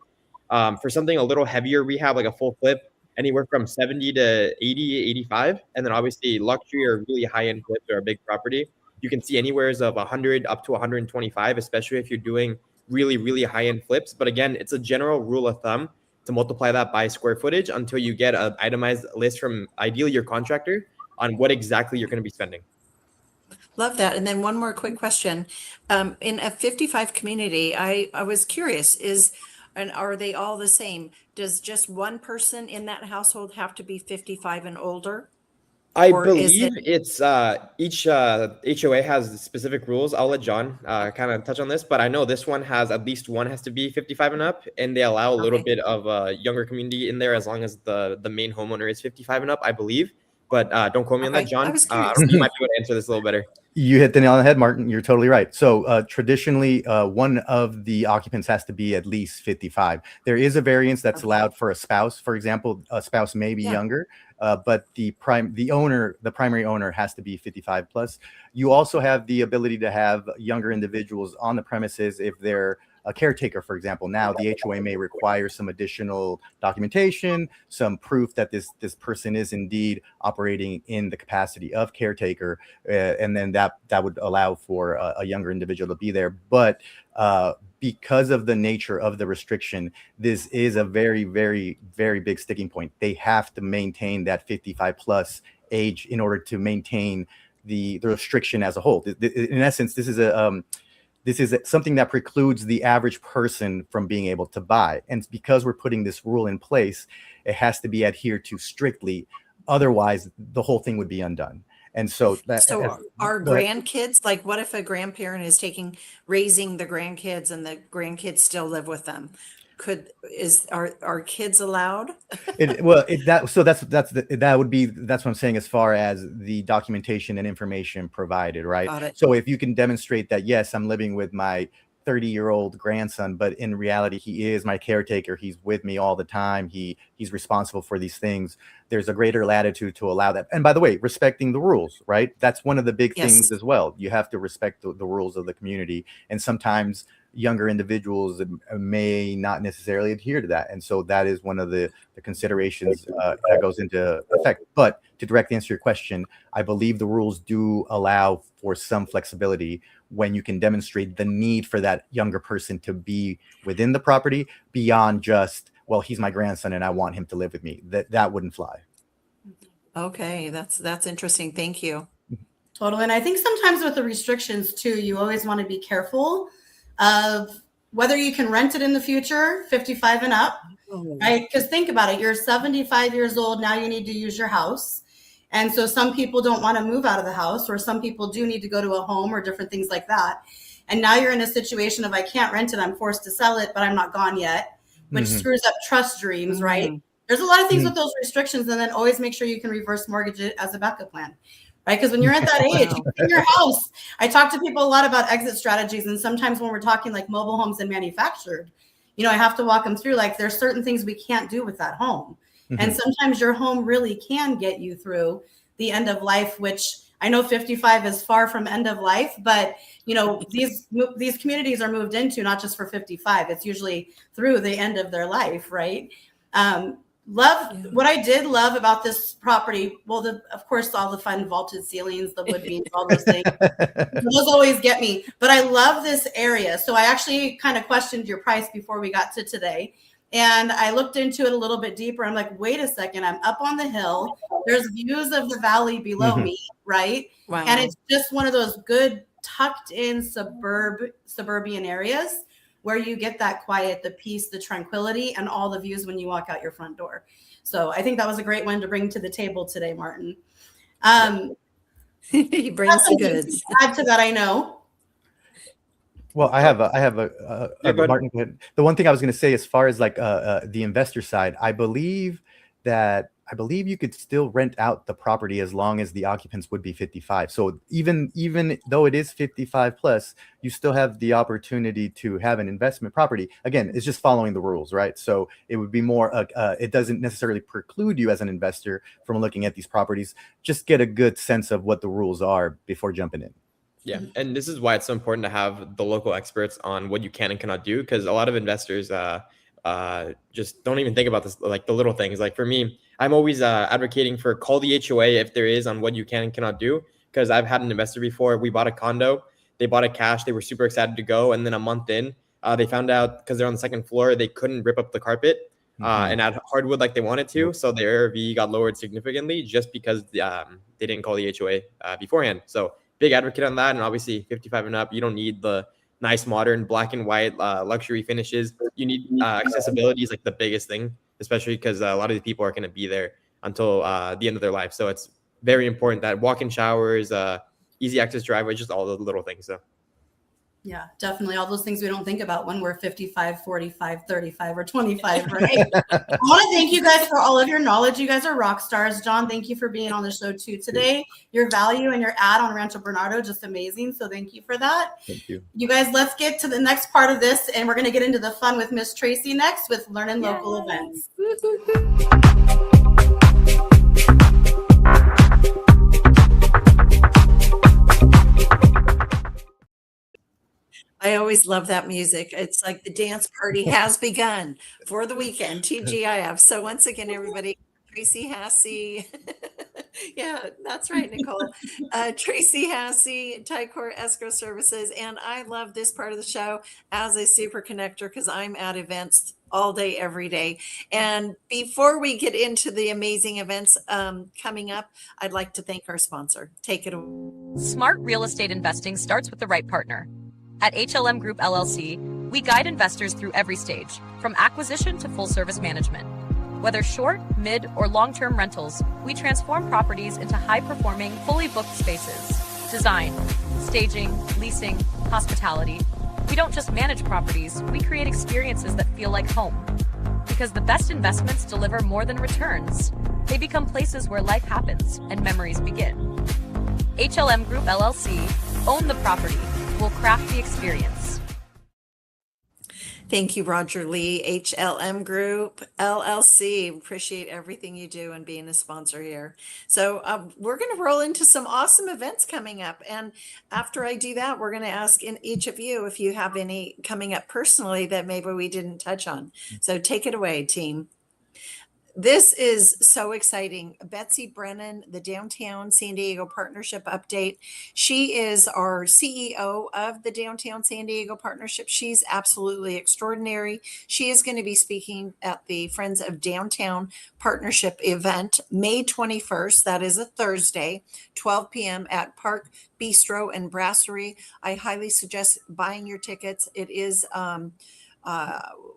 For something a little heavier rehab, like a full flip, anywhere from 70 to 80, 85. And then obviously luxury or really high-end flips or a big property, you can see anywhere of 100 up to 125, especially if you're doing really, really high-end flips. But again, it's a general rule of thumb to multiply that by square footage until you get an itemized list from ideally your contractor on what exactly you're going to be spending. Love that. And then one more quick question. In a 55 community, I was curious, And are they all the same? Does just one person in that household have to be 55 and older? I Or is believe it's each HOA has specific rules. I'll let John kind of touch on this, but I know this one has at least one has to be 55 and up, and they allow a little Okay. bit of a younger community in there as long as the main homeowner is 55 and up, I believe. But don't quote me on that, Okay. John. I was I curious. don't know, you might be able to answer this a little better. You hit the nail on the head, Martin. You're totally right. So traditionally, one of the occupants has to be at least 55. There is a variance that's Okay. allowed for a spouse. For example, a spouse may be Yeah. younger, but the primary owner has to be 55 plus. You also have the ability to have younger individuals on the premises if they're a caretaker, for example. Now the HOA may require some additional documentation, some proof that this person is indeed operating in the capacity of caretaker, and then that would allow for a younger individual to be there. But because of the nature of the restriction, this is a very, very, very big sticking point. They have to maintain that 55 plus age in order to maintain the restriction as a whole. In essence, this is something that precludes the average person from being able to buy. And because we're putting this rule in place, it has to be adhered to strictly. Otherwise, the whole thing would be undone. And so Are grandkids, like what if a grandparent is raising the grandkids and the grandkids still live with them? Are kids allowed? That's what I'm saying as far as the documentation and information provided, right? Got it. So if you can demonstrate that, yes, I'm living with my 30-year-old grandson, but in reality, he is my caretaker. He's with me all the time. He's responsible for these things. There's a greater latitude to allow that. And by the way, respecting the rules, right? That's one of the big things as well. You have to respect the rules of the community. And sometimes younger individuals may not necessarily adhere to that. And so that is one of the considerations that goes into effect. But to directly answer your question, I believe the rules do allow for some flexibility when you can demonstrate the need for that younger person to be within the property beyond just, well, he's my grandson and I want him to live with me. That wouldn't fly. Okay, that's interesting. Thank you. Totally. And I think sometimes with the restrictions too, you always want to be careful of whether you can rent it in the future, 55 and up, right? Because think about it, you're 75 years old, now you need to use your house. And so some people don't want to move out of the house, or some people do need to go to a home or different things like that. And now you're in a situation of I can't rent it, I'm forced to sell it, but I'm not gone yet, which screws up trust dreams, right? There's a lot of things with those restrictions, and then always make sure you can reverse mortgage it as a backup plan. Right? Because when you're at that age, in your house, I talk to people a lot about exit strategies. And sometimes when we're talking like mobile homes and manufactured, I have to walk them through, like there's certain things we can't do with that home. And sometimes your home really can get you through the end of life, which I know 55 is far from end of life, but these communities are moved into not just for 55, it's usually through the end of their life, right? What I did love about this property, well, of course, all the fun vaulted ceilings, the wood beams, all those things, those always get me. But I love this area. So I actually kind of questioned your price before we got to today. And I looked into it a little bit deeper. I'm like, wait a second, I'm up on the hill. There's views of the valley below me, right? Wow. And it's just one of those good tucked in suburban areas where you get that quiet, the peace, the tranquility, and all the views when you walk out your front door. So I think that was a great one to bring to the table today, Martin. He brings the goods. Add to that, I know. Well, I have a Martin. The one thing I was going to say, as far as like the investor side, I believe you could still rent out the property as long as the occupants would be 55. So even though it is 55 plus, you still have the opportunity to have an investment property. Again, it's just following the rules, right? So it would be more, it doesn't necessarily preclude you as an investor from looking at these properties. Just get a good sense of what the rules are before jumping in. Yeah, and this is why it's so important to have the local experts on what you can and cannot do, because a lot of investors just don't even think about this, like the little things. Like for me, I'm always advocating for call the HOA if there is on what you can and cannot do, because I've had an investor before. We bought a condo, they bought it cash, they were super excited to go, and then a month in, they found out because they're on the second floor, they couldn't rip up the carpet and add hardwood like they wanted to, so their ARV got lowered significantly just because they didn't call the HOA beforehand. So big advocate on that. And obviously 55 and up, you don't need the nice, modern, black and white, luxury finishes. You need accessibility is like the biggest thing, especially because a lot of these people are going to be there until the end of their life. So it's very important that walk-in showers, easy access driveway, just all the little things. So. Yeah, definitely. All those things we don't think about when we're 55, 45, 35, or 25, right? I want to thank you guys for all of your knowledge. You guys are rock stars. John, thank you for being on the show too today. Your value and your ad on Rancho Bernardo, just amazing. So thank you for that. Thank you. You guys, let's get to the next part of this, and we're going to get into the fun with Miss Tracy next with LEARNin Local events. I always love that music. It's like the dance party has begun for the weekend, TGIF. So once again, everybody, Tracy Hassey. Yeah, that's right, Nicole. Tracy Hassey, Ticor Escrow Services. And I love this part of the show as a super connector because I'm at events all day, every day. And before we get into the amazing events coming up, I'd like to thank our sponsor. Take it away. Smart real estate investing starts with the right partner. At HLM Group LLC, we guide investors through every stage, from acquisition to full service management. Whether short, mid, or long-term rentals, we transform properties into high-performing, fully booked spaces. Design, staging, leasing, hospitality. We don't just manage properties, we create experiences that feel like home. Because the best investments deliver more than returns. They become places where life happens and memories begin. HLM Group LLC, own the property. We'll craft the experience. Thank you, Roger Lee, HLM Group LLC. Appreciate everything you do and being a sponsor here. So we're going to roll into some awesome events coming up. And after I do that, we're going to ask each of you if you have any coming up personally that maybe we didn't touch on. So take it away, team. This is so exciting. Betsy Brennan, the Downtown San Diego Partnership update. She is our CEO of the Downtown San Diego Partnership. She's absolutely extraordinary. She is going to be speaking at the Friends of Downtown Partnership event, May 21st. That is a Thursday, 12 p.m. at Park Bistro and Brasserie. I highly suggest buying your tickets. It is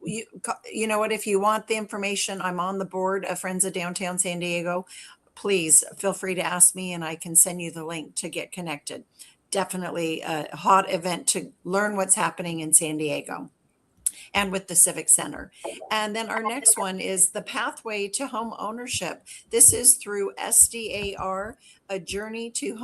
you know what, if you want the information, I'm on the board of Friends of Downtown San Diego. Please feel free to ask me and I can send you the link to get connected. Definitely a hot event to learn what's happening in San Diego and with the Civic Center. And then our next one is the Pathway to Home Ownership. This is through SDAR.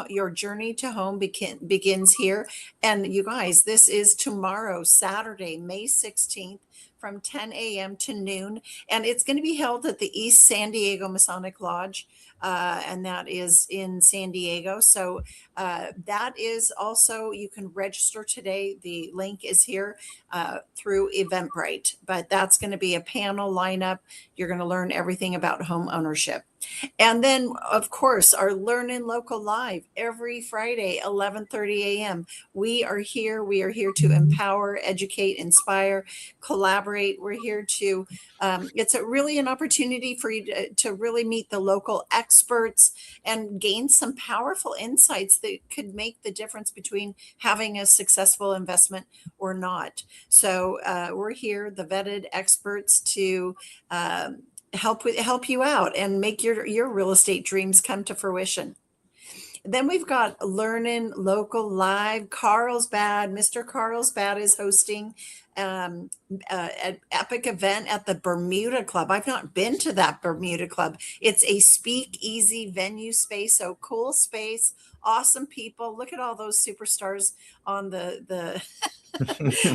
Your journey to home begins here. And you guys, this is tomorrow, Saturday, May 16th, from 10 a.m. to noon. And it's going to be held at the East San Diego Masonic Lodge. And that is in San Diego. So that is also, you can register today. The link is here through Eventbrite, but that's going to be a panel lineup. You're going to learn everything about home ownership. And then, of course, our LEARNin Local Live every Friday, 11:30 a.m. We are here to empower, educate, inspire, collaborate. We're here to, it's really an opportunity for you to really meet the local experts and gain some powerful insights that could make the difference between having a successful investment or not. So we're here, the vetted experts, to help you out and make your real estate dreams come to fruition. Then we've got LEARNin Local Live. Carlsbad, Mr. Carlsbad is hosting an epic event at the Bermuda Club. I've not been to that Bermuda Club. It's a speakeasy venue space, so cool space, awesome people. Look at all those superstars on the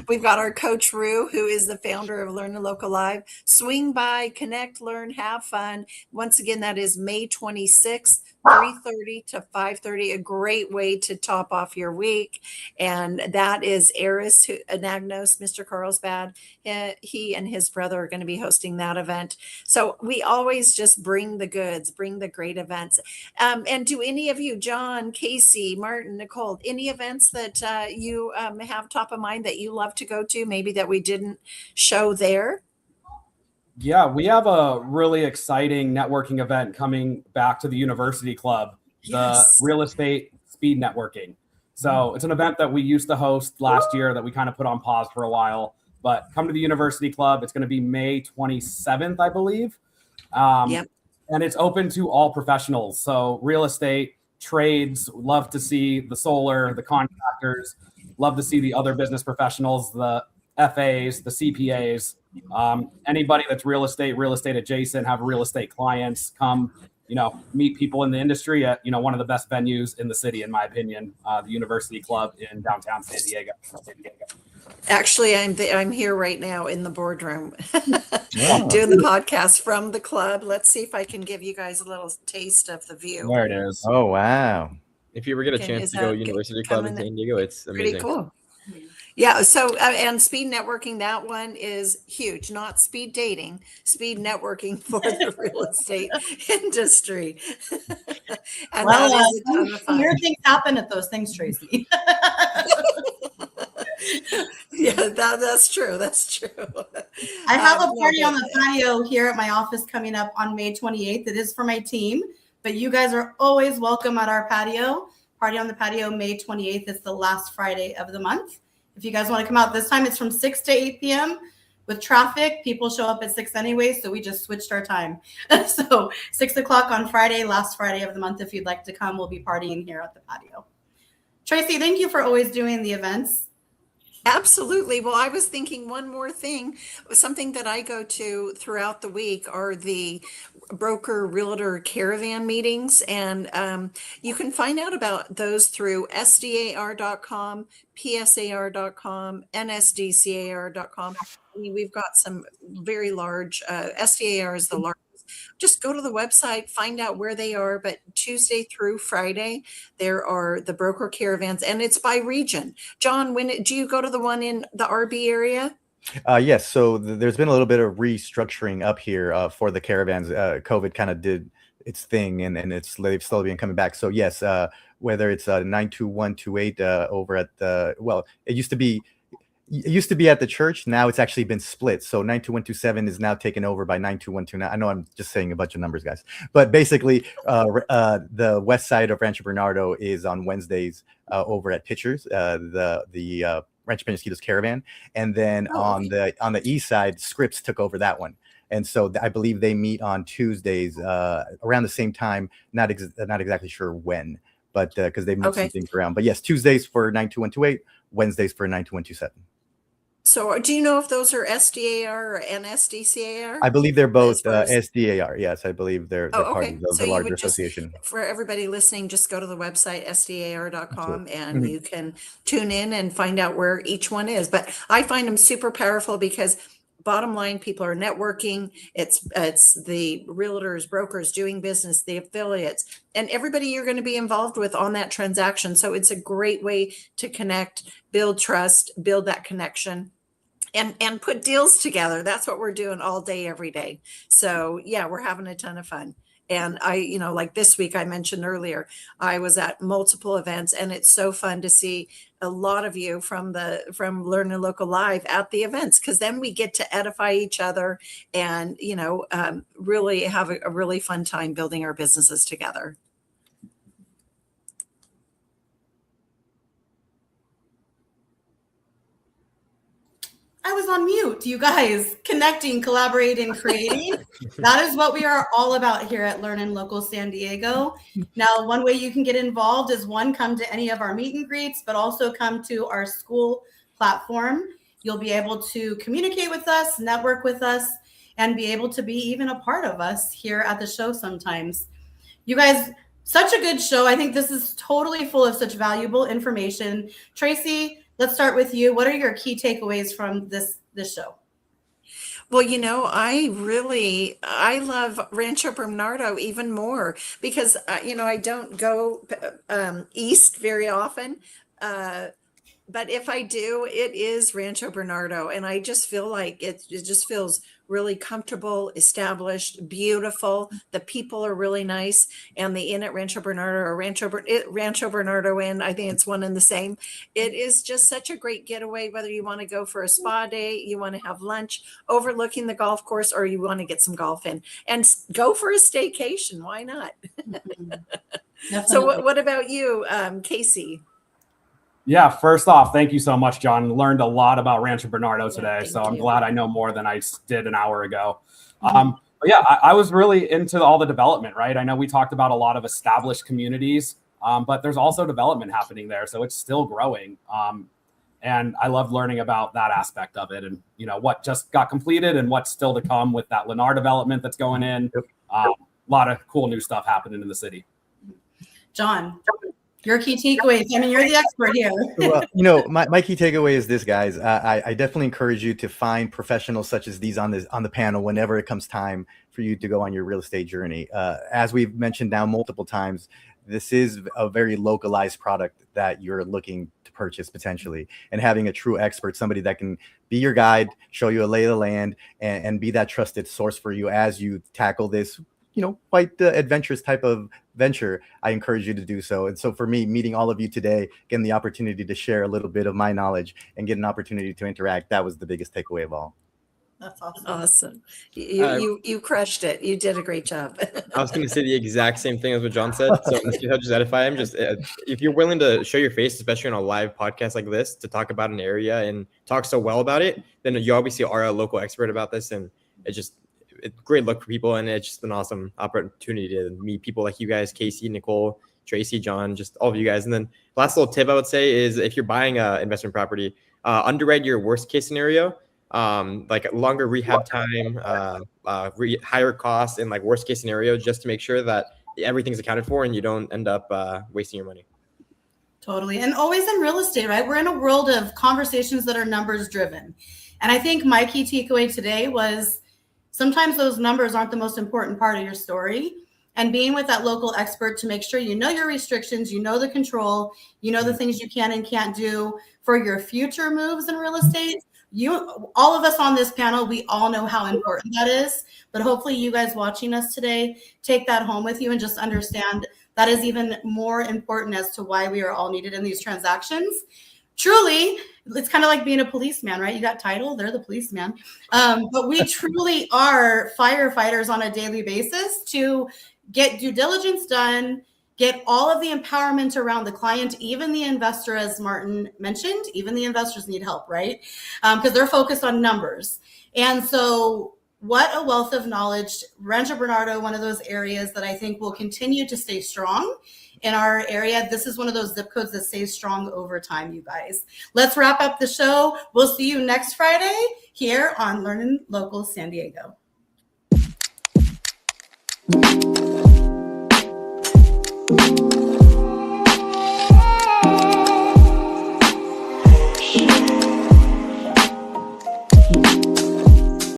We've got our coach Rue, who is the founder of LEARNin Local Live. Swing by, connect, learn, have fun. Once again, that is May 26th, 3:30 to 5:30, a great way to top off your week. And that is Eris Anagnos, Mr. Carlsbad. He and his brother are going to be hosting that event. So we always just bring the goods, bring the great events. And do any of you, John, Casey, Martin, Nicole, any events that you have top of mind that you love to go to, maybe that we didn't show there? Yeah, we have a really exciting networking event coming back to the University Club, Yes. the real estate speed networking. So it's an event that we used to host last year that we kind of put on pause for a while. But come to the University Club. It's going to be May 27th, I believe. Yep. And it's open to all professionals. So real estate, trades, love to see the solar, the contractors, love to see the other business professionals, the FAs, the CPAs, anybody that's real estate adjacent, have real estate clients, come, meet people in the industry at, one of the best venues in the city, in my opinion, the University Club in downtown San Diego. Actually, I'm here right now in the boardroom Wow. doing the podcast from the club. Let's see if I can give you guys a little taste of the view. There it is. Oh, wow. If you ever get a Is chance to that go University Club in coming? San Diego, it's Pretty amazing. cool. Yeah. So, and speed networking, that one is huge, not speed dating, speed networking for the real estate industry. And Well, that is a ton of fun. weird things happen at those things, Tracy. Yeah, that's true. That's true. I have a No, party on but- the patio here at my office coming up on May 28th. It is for my team, but you guys are always welcome at our patio. Party on the patio, May 28th. It's the last Friday of the month. If you guys want to come out this time, it's from 6 to 8 p.m. With traffic, people show up at 6 anyway, so we just switched our time. So 6 o'clock on Friday, last Friday of the month. If you'd like to come, we'll be partying here at the patio. Tracy, thank you for always doing the events. Absolutely. Well, I was thinking one more thing. Something that I go to throughout the week are the broker realtor caravan meetings. And you can find out about those through sdar.com, psar.com, nsdcar.com. I mean, we've got some very large, SDAR is the largest. Just go to the website, find out where they are. But Tuesday through Friday, there are the broker caravans, and it's by region. John, do you go to the one in the RB area? Yes. So there's been a little bit of restructuring up here for the caravans. COVID kind of did its thing, and they've slowly been coming back. So yes, whether it's 92128 over at it used to be at the church. Now it's actually been split. So 92127 is now taken over by 92129. I know I'm just saying a bunch of numbers, guys, but basically the west side of Rancho Bernardo is on Wednesdays over at Pitchers, the Rancho Penasquitos Caravan. And then on the east side, Scripps took over that one. And so I believe they meet on Tuesdays around the same time. Not exactly sure when, but because they moved some things around. But yes, Tuesdays for 92128, Wednesdays for 92127. So do you know if those are SDAR or NSDCAR? I believe they're both SDAR. Yes, I believe they're part of the So you larger would just, association. for everybody listening, just go to the website, sdar.com, and you can tune in and find out where each one is. But I find them super powerful because bottom line, people are networking. It's the realtors, brokers doing business, the affiliates, and everybody you're going to be involved with on that transaction. So it's a great way to connect, build trust, build that connection, and put deals together. That's what we're doing all day, every day. So yeah, we're having a ton of fun. And I, like this week I mentioned earlier, I was at multiple events, and it's so fun to see a lot of you from LEARNin Local Live at the events, because then we get to edify each other and, really have a really fun time building our businesses together. I was on mute. You guys, connecting, collaborating, creating. That is what we are all about here at LEARNin Local San Diego. Now, one way you can get involved is come to any of our meet and greets, but also come to our school platform. You'll be able to communicate with us, network with us, and be able to be even a part of us here at the show sometimes. You guys, such a good show. I think this is totally full of such valuable information. Tracy, let's start with you. What are your key takeaways from this show? Well, I love Rancho Bernardo even more because, I don't go east very often. But if I do, it is Rancho Bernardo. And I just feel like it just feels really comfortable, established, beautiful. The people are really nice. And the Inn at Rancho Bernardo or Rancho Bernardo Inn, I think it's one and the same. It is just such a great getaway, whether you want to go for a spa day, you want to have lunch overlooking the golf course, or you want to get some golf in and go for a staycation. Why not? So what about you, Casey? Yeah, first off, thank you so much, John. Learned a lot about Rancho Bernardo today, so I'm you. glad I know more than I did an hour ago. But yeah, I was really into all the development, right? I know we talked about a lot of established communities, but there's also development happening there, so it's still growing. And I love learning about that aspect of it, and what just got completed and what's still to come with that Lennar development that's going in. A lot of cool new stuff happening in the city. John, your key takeaways. I mean, you're the expert here. Well, my key takeaway is this, guys. I definitely encourage you to find professionals such as these on the panel whenever it comes time for you to go on your real estate journey. As we've mentioned now multiple times, this is a very localized product that you're looking to purchase potentially, and having a true expert, somebody that can be your guide, show you a lay of the land, and be that trusted source for you as you tackle this, quite the adventurous type of venture. I encourage you to do so. And so for me, meeting all of you today, getting the opportunity to share a little bit of my knowledge and get an opportunity to interact, that was the biggest takeaway of all. That's awesome. Awesome. You crushed it. You did a great job. I was going to say the exact same thing as what John said. So in this case, I'll just edify him. Just if you're willing to show your face, especially on a live podcast like this, to talk about an area and talk so well about it, then you obviously are a local expert about this. And it's great luck for people. And it's just an awesome opportunity to meet people like you guys, Casey, Nicole, Tracy, John, just all of you guys. And then last little tip I would say is if you're buying an investment property, underwrite your worst case scenario. Like longer rehab time, higher costs, and like worst case scenario, just to make sure that everything's accounted for and you don't end up wasting your money. Totally. And always in real estate, right? We're in a world of conversations that are numbers driven. And I think my key takeaway today was sometimes those numbers aren't the most important part of your story. And being with that local expert to make sure you know your restrictions, you know the control, you know the things you can and can't do for your future moves in real estate. All of us on this panel, we all know how important that is, but hopefully you guys watching us today take that home with you and just understand that is even more important as to why we are all needed in these transactions. Truly, it's kind of like being a policeman, right? You got title, they're the policeman. But we truly are firefighters on a daily basis to get due diligence done, get all of the empowerment around the client, even the investor, as Martin mentioned, even the investors need help, right? Because they're focused on numbers. And so what a wealth of knowledge. Rancho Bernardo, one of those areas that I think will continue to stay strong in our area. This is one of those zip codes that stays strong over time, you guys. Let's wrap up the show. We'll see you next Friday here on LEARNin Local San Diego.